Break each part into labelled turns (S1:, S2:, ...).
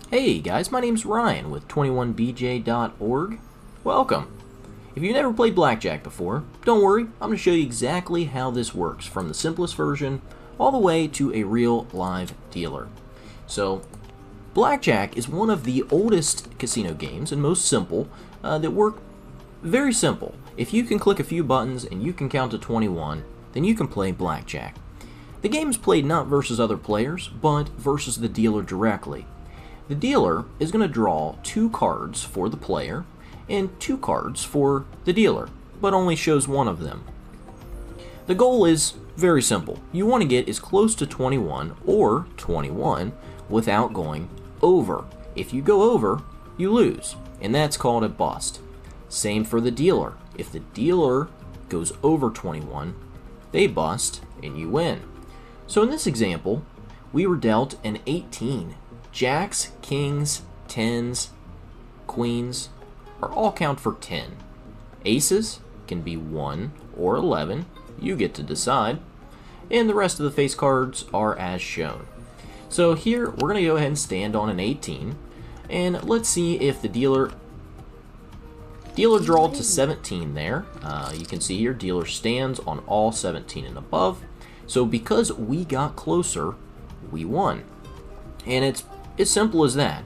S1: Hey guys, my name's Ryan with 21bj.org. Welcome. If you've never played Blackjack before, don't worry, I'm going to show you exactly how this works from the simplest version all the way to a real live dealer. So, Blackjack is one of the oldest casino games and most simple that work very simple. If you can click a few buttons and you can count to 21, then you can play Blackjack. The game is played not versus other players, but versus the dealer directly. The dealer is going to draw 2 cards for the player and 2 cards for the dealer, but only shows one of them. The goal is very simple. You want to get as close to 21 or 21 without going over. If you go over, you lose, and that's called a bust. Same for the dealer. If the dealer goes over 21, they bust and you win. So in this example, we were dealt an 18. Jacks, kings, 10s, queens are all count for 10. Aces can be 1 or 11, you get to decide, and the rest of the face cards are as shown. So here we're going to go ahead and stand on an 18, and let's see if the dealer drawed to 17 there. You can see here dealer stands on all 17 and above. So because we got closer, we won. And it's as simple as that.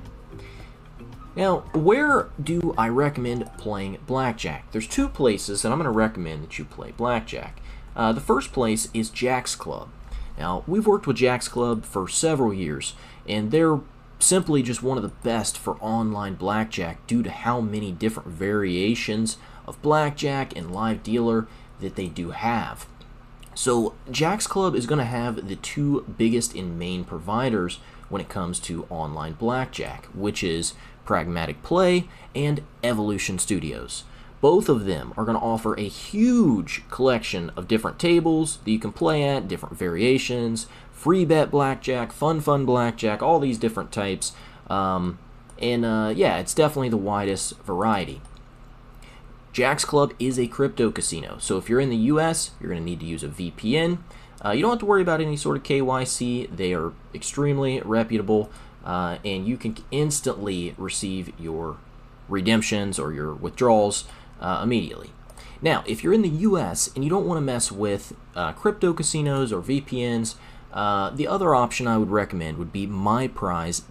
S1: Now, where do I recommend playing Blackjack? There's 2 places that I'm going to recommend that you play Blackjack. The first place is Jack's Club. Now, we've worked with Jack's Club for several years, and they're simply just one of the best for online Blackjack due to how many different variations of Blackjack and live dealer that they do have. So Jack's Club is going to have the 2 biggest and main providers when it comes to online Blackjack, which is Pragmatic Play and Evolution Studios. Both of them are going to offer a huge collection of different tables that you can play at, different variations, free bet Blackjack, fun Blackjack, all these different types. Yeah, it's definitely the widest variety. Jack's Club is a crypto casino, so if you're in the US, you're going to need to use a VPN. You don't have to worry about any sort of KYC. They are extremely reputable, and you can instantly receive your redemptions or your withdrawals immediately. Now, if you're in the US and you don't want to mess with crypto casinos or VPNs, the other option I would recommend would be myprize.us.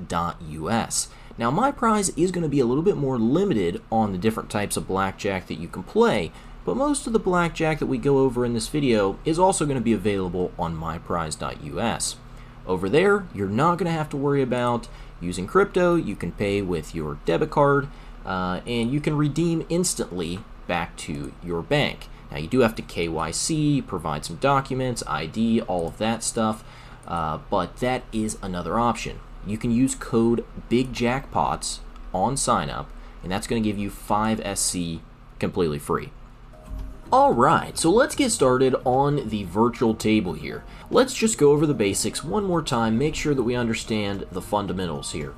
S1: Now, MyPrize is going to be a little bit more limited on the different types of blackjack that you can play, but most of the blackjack that we go over in this video is also going to be available on myprize.us. Over there, you're not going to have to worry about using crypto. You can pay with your debit card, and you can redeem instantly back to your bank. Now, you do have to KYC, provide some documents, ID, all of that stuff, but that is another option. You can use code BIGJACKPOTS on sign up, and that's going to give you 5 SC completely free. Alright, so let's get started on the virtual table here. Let's just go over the basics one more time, make sure that we understand the fundamentals here.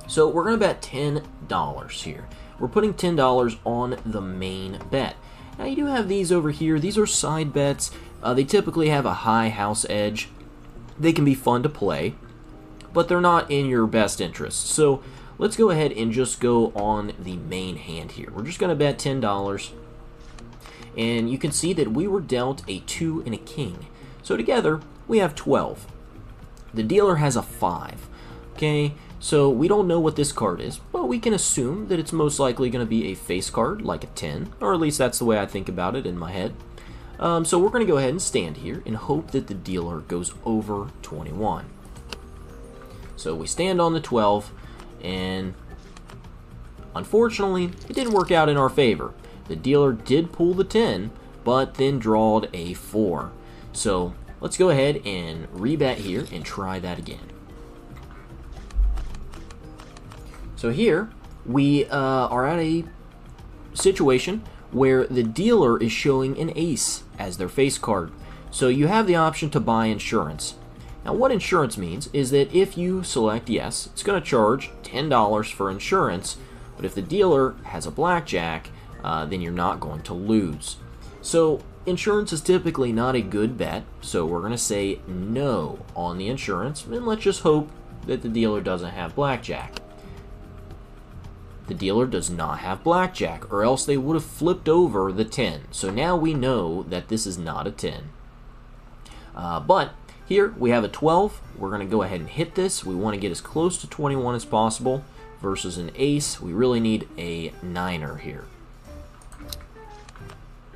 S1: So we're going to bet $10 here. We're putting $10 on the main bet. Now you do have these over here. These are side bets. They typically have a high house edge. They can be fun to play, but they're not in your best interest. So let's go ahead and just go on the main hand here. We're just going to bet $10. And you can see that we were dealt a 2 and a king. So together, we have 12. The dealer has a 5. Okay, so we don't know what this card is, but we can assume that it's most likely going to be a face card, like a 10, or at least that's the way I think about it in my head. So we're going to go ahead and stand here and hope that the dealer goes over 21. So we stand on the 12, and unfortunately, it didn't work out in our favor. The dealer did pull the 10, but then drawed a 4. So let's go ahead and rebet here and try that again. So here we are at a situation where the dealer is showing an ace as their face card. So you have the option to buy insurance. Now what insurance means is that if you select yes, it's going to charge $10 for insurance, but if the dealer has a blackjack, then you're not going to lose. So insurance is typically not a good bet, so we're going to say no on the insurance, and let's just hope that the dealer doesn't have blackjack. the dealer does not have blackjack, or else they would have flipped over the 10. So now we know that this is not a 10. But here we have a 12. We're going to go ahead and hit this. We want to get as close to 21 as possible versus an ace. We really need a 9er here.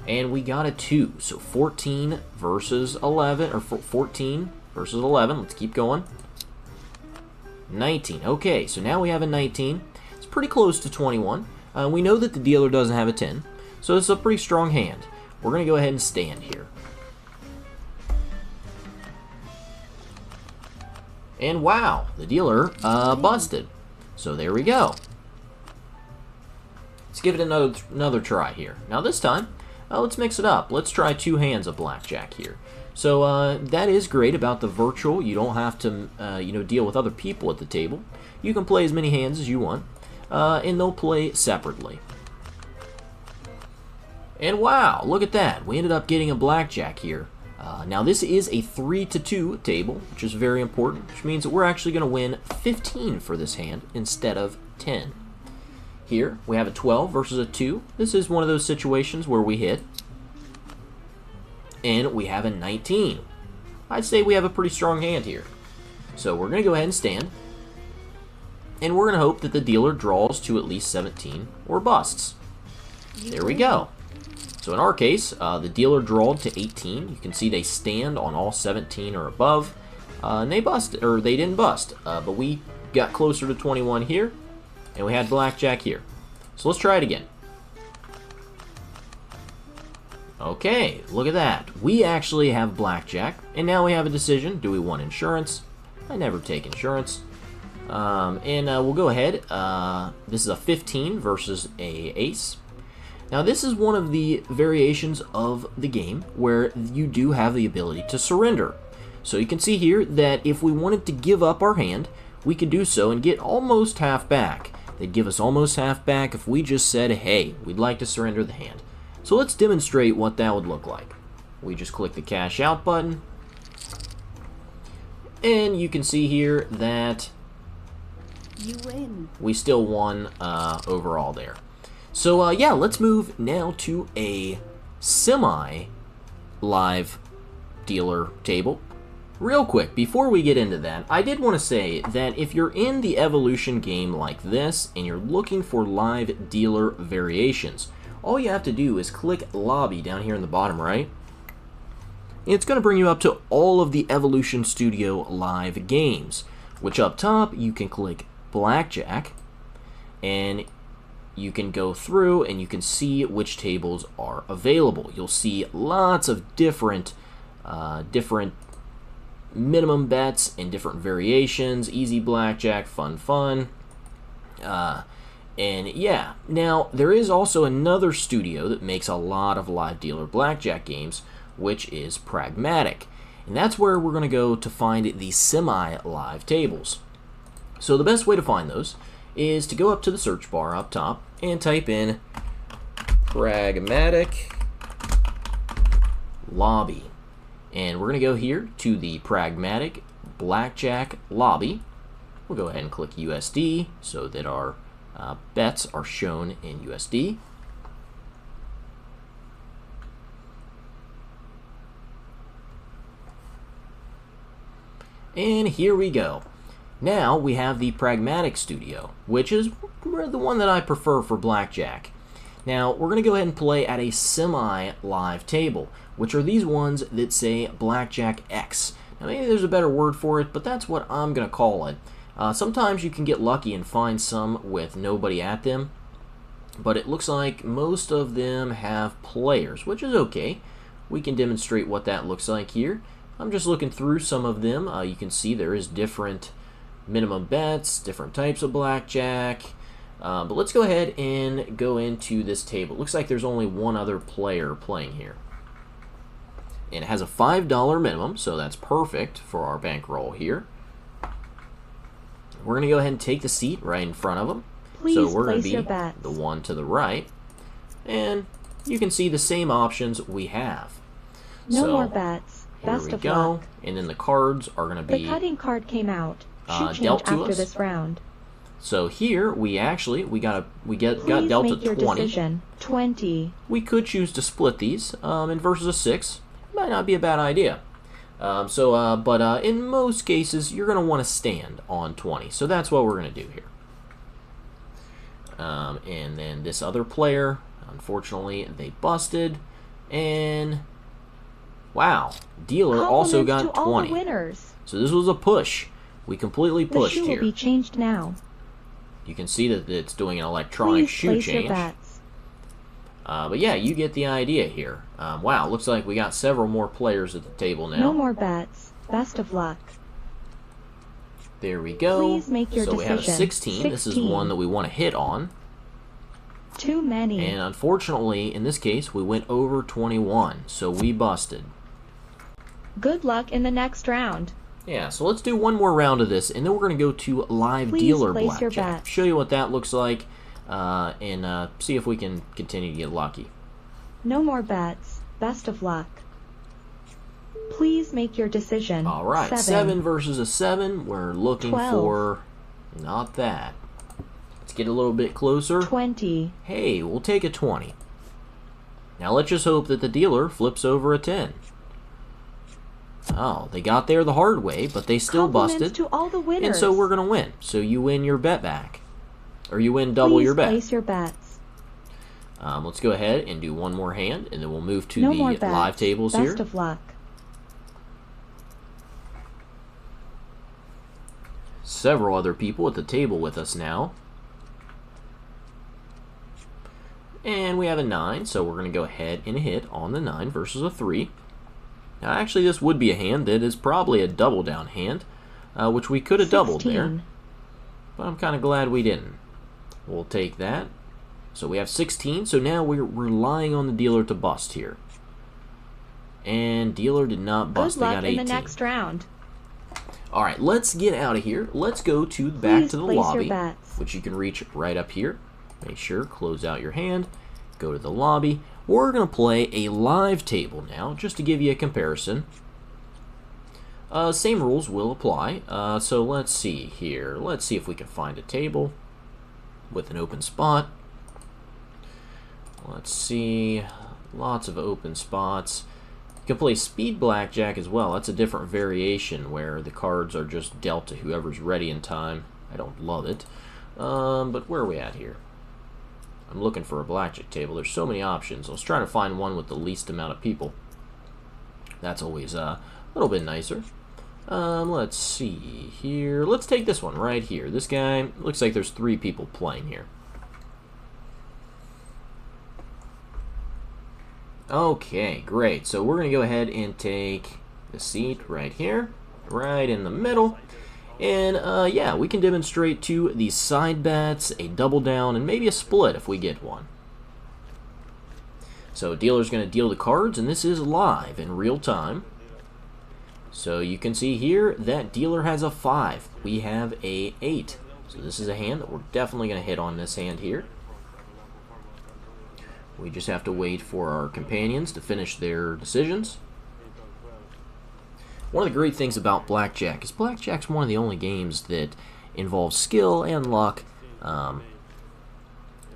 S1: And we got a 2. So 14 versus 11, or 14 versus 11. Let's keep going. 19. Okay, so now we have a 19. It's pretty close to 21. We know that the dealer doesn't have a 10, so it's a pretty strong hand. We're going to go ahead and stand here. And wow, the dealer busted. So there we go. Let's give it another try here. Now this time, let's mix it up. Let's try 2 hands of blackjack here. So that is great about the virtual. You don't have to deal with other people at the table. You can play as many hands as you want, and they'll play separately. And wow, look at that. We ended up getting a blackjack here. Now this is a 3-2 table, which is very important, which means that we're actually going to win 15 for this hand instead of 10. Here we have a 12 versus a 2. This is one of those situations where we hit. And we have a 19. I'd say we have a pretty strong hand here. So we're going to go ahead and stand. And we're going to hope that the dealer draws to at least 17 or busts. There we go. So in our case, the dealer drawed to 18. You can see they stand on all 17 or above. And they busted, or they didn't bust. But we got closer to 21 here. And we had blackjack here. So let's try it again. Okay, look at that. We actually have blackjack, and now we have a decision. Do we want insurance? I never take insurance. We'll go ahead. This is a 15 versus a ace. Now this is one of the variations of the game where you do have the ability to surrender. So you can see here that if we wanted to give up our hand, we could do so and get almost half back. They'd give us almost half back if we just said, hey, we'd like to surrender the hand. So let's demonstrate what that would look like. We just click the cash out button. And you can see here that
S2: you win.
S1: We still won overall there. So yeah, let's move now to a semi-live dealer table. Real quick, before we get into that, I did want to say that if you're in the Evolution game like this and you're looking for live dealer variations, all you have to do is click Lobby down here in the bottom right. And it's going to bring you up to all of the Evolution Studio live games, which up top you can click Blackjack, and you can go through and you can see which tables are available. You'll see lots of different minimum bets and different variations. Easy blackjack, fun. And yeah, now there is also another studio that makes a lot of live dealer blackjack games, which is Pragmatic. And that's where we're going to go to find the semi-live tables. So the best way to find those is to go up to the search bar up top and type in Pragmatic Lobby. And we're going to go here to the Pragmatic Blackjack Lobby. We'll go ahead and click USD so that our bets are shown in USD. And here we go. Now we have the Pragmatic Studio, which is the one that I prefer for blackjack. Now we're going to go ahead and play at a semi-live table, which are these ones that say Blackjack X. Now maybe there's a better word for it, but that's what I'm going to call it. Sometimes you can get lucky and find some with nobody at them, but it looks like most of them have players, which is okay. We can demonstrate what that looks like here. I'm just looking through some of them. You can see there is different minimum bets, different types of blackjack. But let's go ahead and go into this table. It looks like there's only one other player playing here. And it has a $5 minimum, so that's perfect for our bankroll here. We're going to go ahead and take the seat right in front of them.
S2: Please
S1: so we're going to
S2: place
S1: be
S2: your bets.
S1: the one to the right. And you can see the same options we have.
S2: No more bets. Best
S1: Here we
S2: of
S1: go.
S2: luck.
S1: And then the cards are going to be
S2: The cutting card came out. Should
S1: dealt
S2: change
S1: to
S2: after
S1: us.
S2: this round.
S1: So here we got dealt a 20.
S2: Decision. 20.
S1: We could choose to split these, and versus a 6 might not be a bad idea. But in most cases, you're going to want to stand on 20. So that's what we're going to do here. And then this other player, unfortunately, they busted. And wow, dealer also got 20. So this was a push. We completely pushed here.
S2: The shoe will be changed now.
S1: You can see that it's doing an electronic shoe change. But yeah, you get the idea here. Wow, looks like we got several more players at the table now.
S2: No more bets. Best of luck.
S1: There we go.
S2: Please make your
S1: so we have a
S2: 16.
S1: 16. This is one that we want to hit on.
S2: Too many.
S1: And unfortunately, in this case, we went over 21. So we busted.
S2: Good luck in the next round.
S1: Yeah, so let's do one more round of this, and then we're going to go to live dealer blackjack. Show you what that looks like, and see if we can continue to get lucky.
S2: No more bets. Best of luck. Please make your decision.
S1: All right, 7 versus a 7. We're looking
S2: 12.
S1: for not that. Let's get a little bit closer.
S2: 20.
S1: Hey, we'll take a 20. Now let's just hope that the dealer flips over a 10. Oh, they got there the hard way, but they still busted.
S2: To all the winners.
S1: And so we're going to win. So you win your bet back. Or you win double your bet.
S2: Place your bets.
S1: Let's go ahead and do one more hand, and then we'll move to
S2: the
S1: live tables here.
S2: Best of luck.
S1: Several other people at the table with us now. And we have a 9, so we're going to go ahead and hit on the 9 versus a 3. Now, actually, this would be a hand that is probably a double down hand, which we could have doubled there. But I'm kind of glad we didn't. We'll take that. So we have 16, so now we're relying on the dealer to bust here. And dealer did not bust. They got 18.
S2: Good luck in the next round.
S1: All right, let's get out of here. Let's go to back to the lobby, which you can reach right up here. Make sure, close out your hand, go to the lobby. We're going to play a live table now, just to give you a comparison. Same rules will apply. So let's see here. Let's see if we can find a table with an open spot. Let's see. Lots of open spots. You can play speed blackjack as well. That's a different variation where the cards are just dealt to whoever's ready in time. I don't love it. But where are we at here? I'm looking for a blackjack table. There's so many options. I was trying to find one with the least amount of people. That's always a little bit nicer. Let's see here. Let's take this one right here. This guy, looks like there's 3 people playing here. Okay, great. So we're going to go ahead and take the seat right here, right in the middle. And yeah, we can demonstrate 2 these side bets, a double down, and maybe a split if we get one. So dealer's going to deal the cards, and this is live in real time. So you can see here that dealer has a 5. We have a 8. So this is a hand that we're definitely going to hit on this hand here. We just have to wait for our companions to finish their decisions. One of the great things about blackjack is blackjack's one of the only games that involves skill and luck. And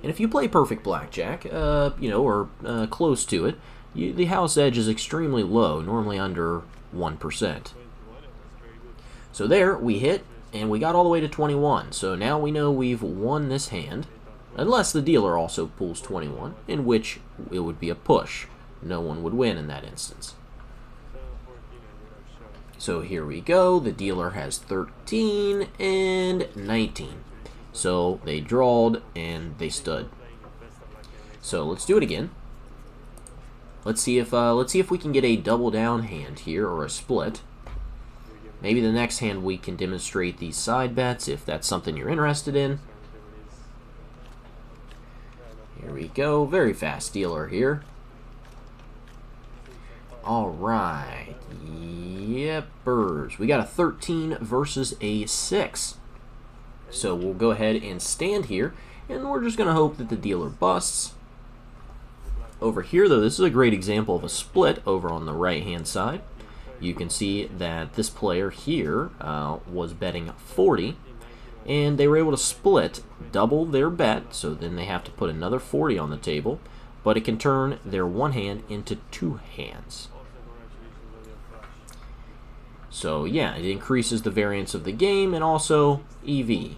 S1: if you play perfect blackjack, you know, or close to it, the house edge is extremely low, normally under 1%. So there, we hit, and we got all the way to 21. So now we know we've won this hand, unless the dealer also pulls 21, in which it would be a push. No one would win in that instance. So here we go. The dealer has 13 and 19. So they drawed and they stood. So let's do it again. Let's see if we can get a double down hand here or a split. Maybe the next hand we can demonstrate these side bets if that's something you're interested in. Here we go. Very fast dealer here. All right. Yepers. We got a 13 versus a 6. So we'll go ahead and stand here, and we're just going to hope that the dealer busts. Over here, though, this is a great example of a split over on the right-hand side. You can see that this player here was betting 40, and they were able to split double their bet, so then they have to put another 40 on the table, but it can turn their one hand into two hands. So yeah, it increases the variance of the game and also EV,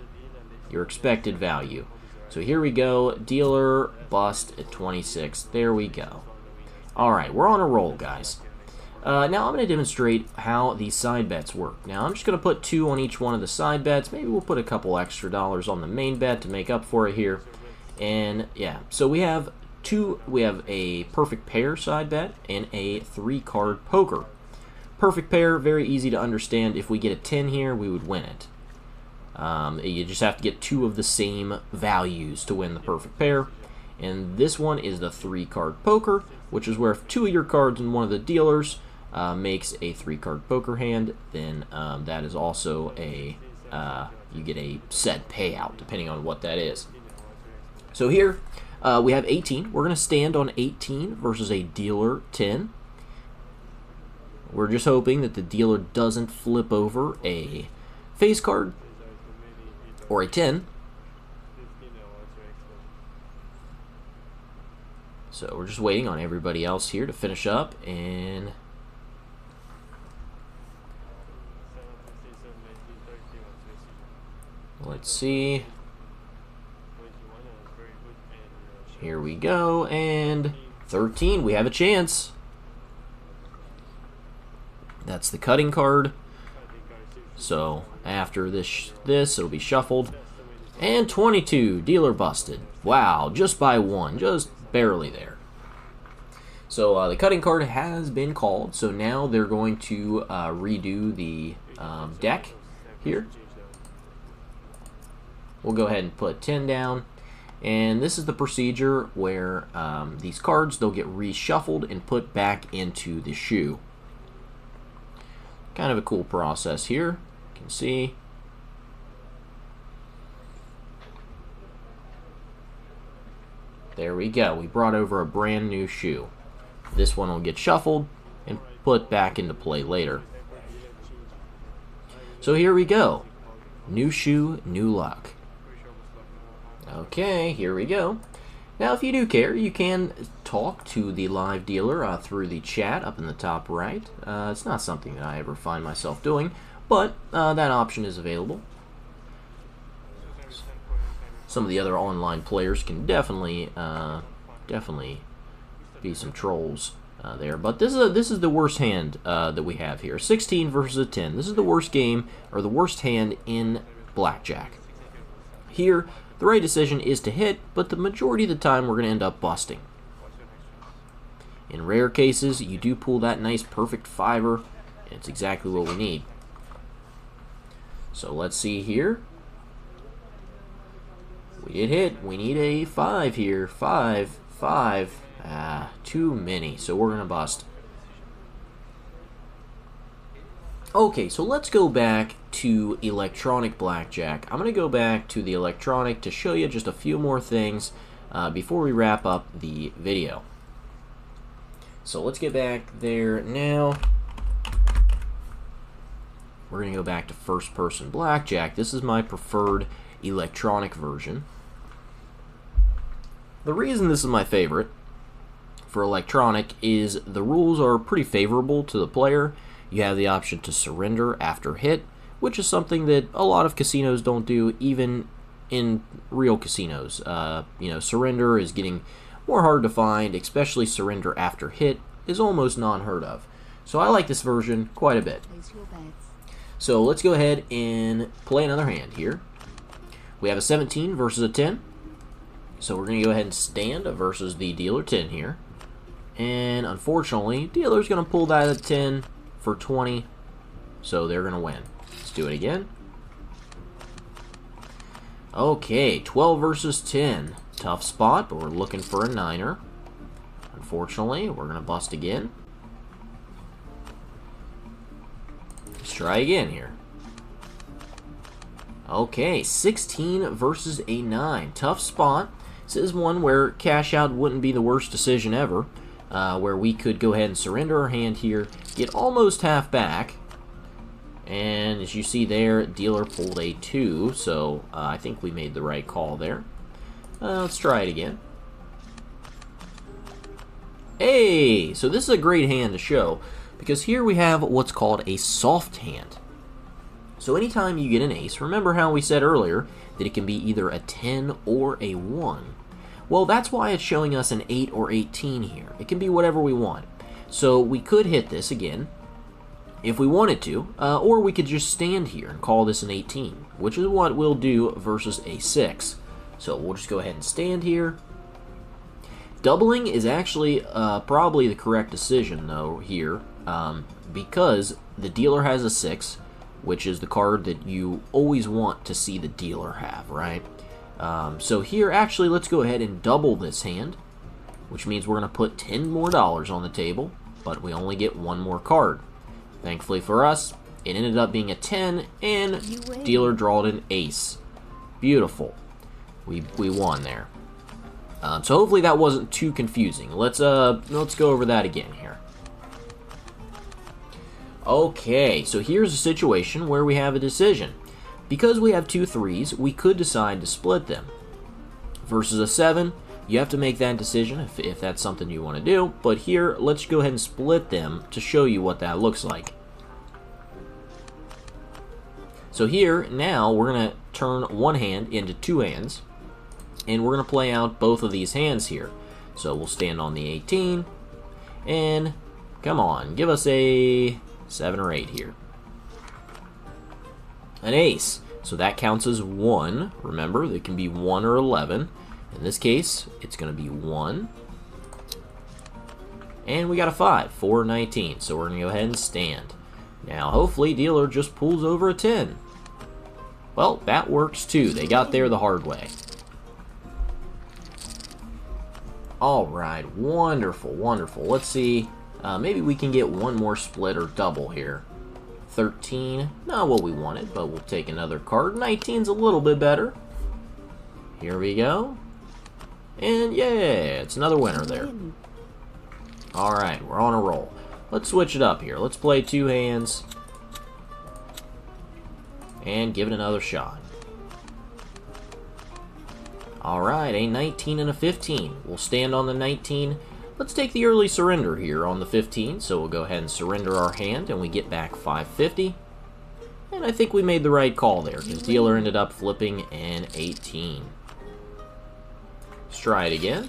S1: your expected value. So here we go, dealer bust at 26. There we go. Alright, we're on a roll, guys. Now I'm going to demonstrate how these side bets work. Now I'm just going to put 2 on each one of the side bets. Maybe we'll put a couple extra dollars on the main bet to make up for it here. And yeah, so we have a perfect pair side bet and a 3-card poker. Perfect pair, very easy to understand. If we get a 10 here, we would win it. You just have to get 2 of the same values to win the perfect pair. And this one is the 3-card poker, which is where if 2 of your cards in one of the dealers makes a 3-card poker hand, then that is also you get a set payout, depending on what that is. So here, we have 18. We're going to stand on 18 versus a dealer 10. We're just hoping that the dealer doesn't flip over a face card or a 10. So we're just waiting on everybody else here to finish up, and let's see. Here we go, and 13, we have a chance. That's the cutting card. So after this it'll be shuffled. And 22, dealer busted. Wow, just by 1, just barely there. So the cutting card has been called, so now they're going to redo the deck here. We'll go ahead and put 10 down. And this is the procedure where these cards, they'll get reshuffled and put back into the shoe. Kind of a cool process here. You can see. There we go. We brought over a brand new shoe. This one will get shuffled and put back into play later. So here we go. New shoe, new luck. Okay, here we go. Now, if you do care, you can talk to the live dealer through the chat up in the top right. It's not something that I ever find myself doing, but that option is available. Some of the other online players can definitely be some trolls there. But this is the worst hand that we have here. 16 versus a 10. This is the worst game, or the worst hand in Blackjack. Here, the right decision is to hit, but the majority of the time we're going to end up busting. In rare cases, you do pull that nice perfect 5-er, and it's exactly what we need. So let's see here. We did hit. We need a 5 here. 5, 5. Too many, so we're going to bust. Okay, so let's go back to electronic blackjack. I'm going to go back to the electronic to show you just a few more things before we wrap up the video. So let's get back there now. We're going to go back to first-person blackjack. This is my preferred electronic version. The reason this is my favorite for electronic is the rules are pretty favorable to the player. You have the option to surrender after hit, which is something that a lot of casinos don't do, even in real casinos. Surrender is getting more hard to find, especially surrender after hit is almost non-heard of. So I like this version quite a bit. So let's go ahead and play another hand here. We have a 17 versus a 10. So we're going to go ahead and stand versus the dealer 10 here. And unfortunately, dealer's going to pull that at 10 for 20, so they're going to win. Let's do it again. Okay, 12 versus 10. Tough spot, but we're looking for a 9-er. Unfortunately, we're going to bust again. Let's try again here. Okay, 16 versus a 9. Tough spot. This is one where cash out wouldn't be the worst decision ever. Where we could go ahead and surrender our hand here, get almost half back, And as you see there, dealer pulled a 2, so I think we made the right call there. Let's try it again. Hey! So this is a great hand to show, because here we have what's called a soft hand. So anytime you get an ace, remember how we said earlier that it can be either a 10 or a 1. Well, that's why it's showing us an 8 or 18 here. It can be whatever we want. So we could hit this again if we wanted to, or we could just stand here and call this an 18, which is what we'll do versus a 6. So we'll just go ahead and stand here. Doubling is actually probably the correct decision, though, here, because the dealer has a 6, which is the card that you always want to see the dealer have, right? So here, actually, let's go ahead and double this hand, which means we're going to put $10 more on the table, but we only get one more card. Thankfully for us, it ended up being a 10, and dealer drawed an ace. Beautiful. We won there. So hopefully that wasn't too confusing. Let's go over that again here. Okay, so here's a situation where we have a decision. Because we have 2 3s, we could decide to split them. Versus a 7, you have to make that decision if that's something you want to do. But here, let's go ahead and split them to show you what that looks like. So here, now, we're going to turn one hand into 2 hands. And we're going to play out both of these hands here. So we'll stand on the 18. And, come on, give us a 7 or 8 here. An ace. So that counts as 1. Remember, it can be 1 or 11. In this case, it's going to be 1. And we got a 5, 4, 19. So we're going to go ahead and stand. Now, hopefully, dealer just pulls over a 10. Well, that works too. They got there the hard way. Alright, wonderful, wonderful. Let's see. Maybe we can get one more split or double here. 13, not what we wanted, but we'll take another card. 19's a little bit better. Here we go. And yeah, it's another winner there. Alright, we're on a roll. Let's switch it up here. Let's play 2 hands. And give it another shot. Alright, a 19 and a 15. We'll stand on the 19. Let's take the early surrender here on the 15. So we'll go ahead and surrender our hand, and we get back 550. And I think we made the right call there, because dealer ended up flipping an 18. Let's try it again.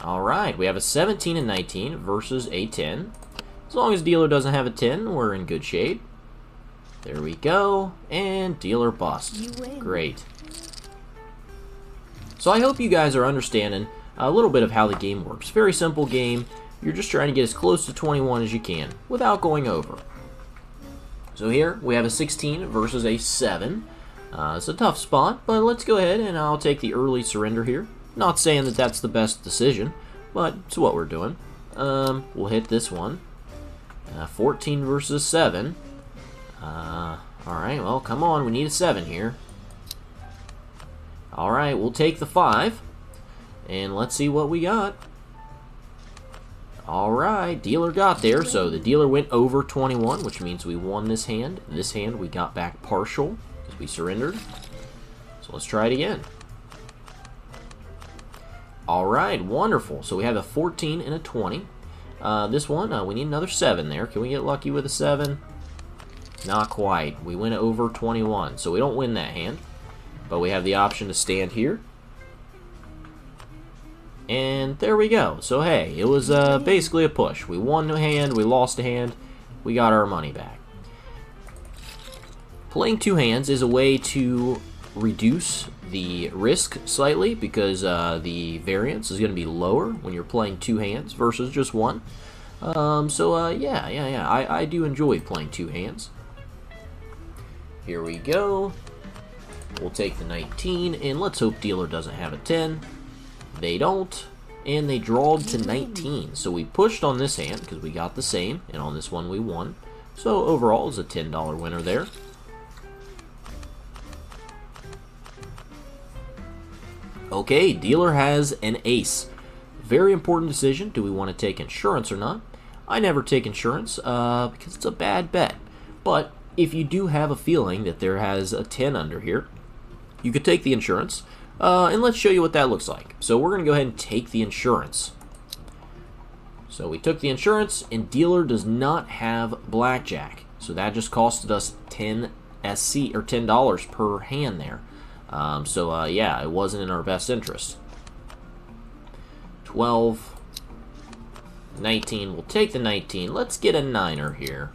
S1: Alright, we have a 17 and 19 versus a 10. As long as dealer doesn't have a 10, we're in good shape. There we go, and dealer bust. Great. So I hope you guys are understanding a little bit of how the game works. Very simple game. You're just trying to get as close to 21 as you can without going over. So here we have a 16 versus a 7. It's a tough spot, but let's go ahead and I'll take the early surrender here. Not saying that that's the best decision, but it's what we're doing. We'll hit this one. 14 versus 7. Alright, well, come on, we need a 7 here. Alright, we'll take the 5. And let's see what we got. Alright, dealer got there, so the dealer went over 21, which means we won this hand. This hand we got back partial, because we surrendered. So let's try it again. Alright, wonderful. So we have a 14 and a 20. This one, we need another 7 there. Can we get lucky with a 7? Not quite. We went over 21, so we don't win that hand. But we have the option to stand here. And there we go. So hey, it was basically a push. We won a hand, we lost a hand, we got our money back. Playing 2 hands is a way to reduce the risk slightly, because the variance is going to be lower when you're playing 2 hands versus just 1. Yeah, I do enjoy playing 2 hands. Here we go. We'll take the 19, and let's hope dealer doesn't have a 10. They don't, and they drawed to 19. So we pushed on this hand because we got the same, and on this one we won. So overall, it's a $10 winner there. Okay, dealer has an ace. Very important decision. Do we want to take insurance or not? I never take insurance because it's a bad bet. But if you do have a feeling that there has a 10 under here, you could take the insurance. And let's show you what that looks like. So we're going to go ahead and take the insurance. So we took the insurance, and dealer does not have blackjack. So that just costed us 10 SC, or $10 per hand there. Yeah, it wasn't in our best interest. 12, 19, we'll take the 19. Let's get a 9er here.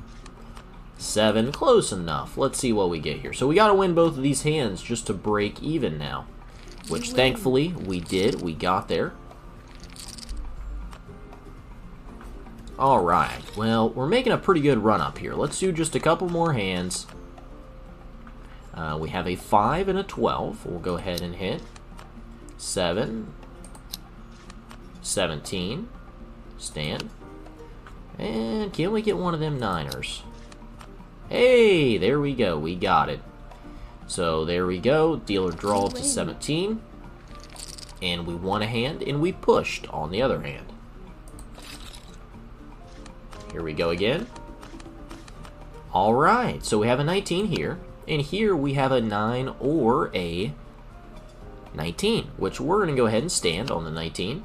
S1: 7, close enough. Let's see what we get here. So we got to win both of these hands just to break even now, which thankfully we did. We got there. Alright, well, we're making a pretty good run up here. Let's do just a couple more hands. We have a 5 and a 12. We'll go ahead and hit 7, 17, stand, and can we get one of them 9ers? Hey, there we go, we got it. So there we go, dealer draw to 17, and we won a hand, and we pushed on the other hand. Here we go again. Alright, so we have a 19 here. And here we have a 9 or a 19, which we're going to go ahead and stand on the 19.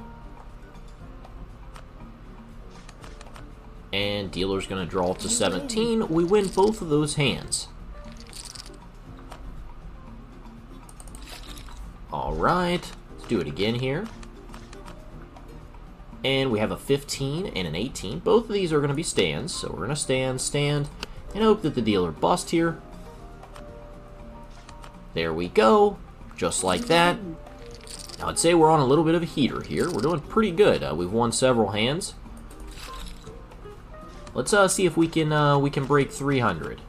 S1: And dealer's going to draw to 17. We win both of those hands. Alright, let's do it again here. And we have a 15 and an 18. Both of these are going to be stands, so we're going to stand, and hope that the dealer busts here. There we go, just like that. Now I'd say we're on a little bit of a heater here. We're doing pretty good. We've won several hands. Let's see if we can break 300.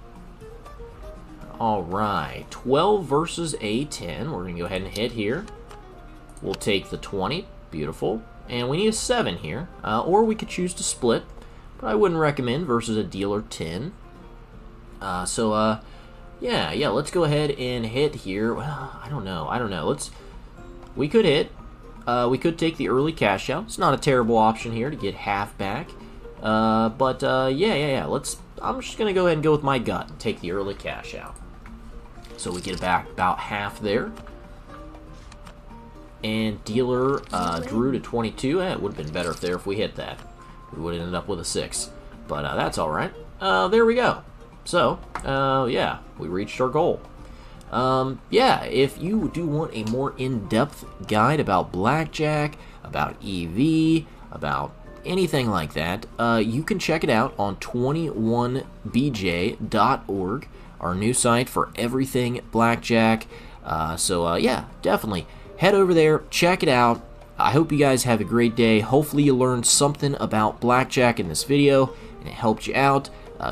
S1: All right, 12 versus a 10. We're gonna go ahead and hit here. We'll take the 20. Beautiful. And we need a 7 here, or we could choose to split, but I wouldn't recommend versus a dealer 10. Yeah, let's go ahead and hit here. Well, I don't know. We could hit. We could take the early cash out. It's not a terrible option here to get half back. Yeah. I'm just gonna go ahead and go with my gut and take the early cash out. So we get back about half there. And dealer drew to 22. It would have been better if we hit that. We would have ended up with a 6. But that's alright. There we go. So, yeah, we reached our goal. Yeah, if you do want a more in-depth guide about blackjack, about EV, about anything like that, you can check it out on 21bj.org, our new site for everything blackjack. Yeah, definitely head over there, check it out. I hope you guys have a great day. Hopefully you learned something about blackjack in this video and it helped you out.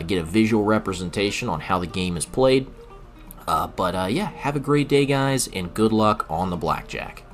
S1: Get a visual representation on how the game is played. Yeah, have a great day, guys, and good luck on the blackjack.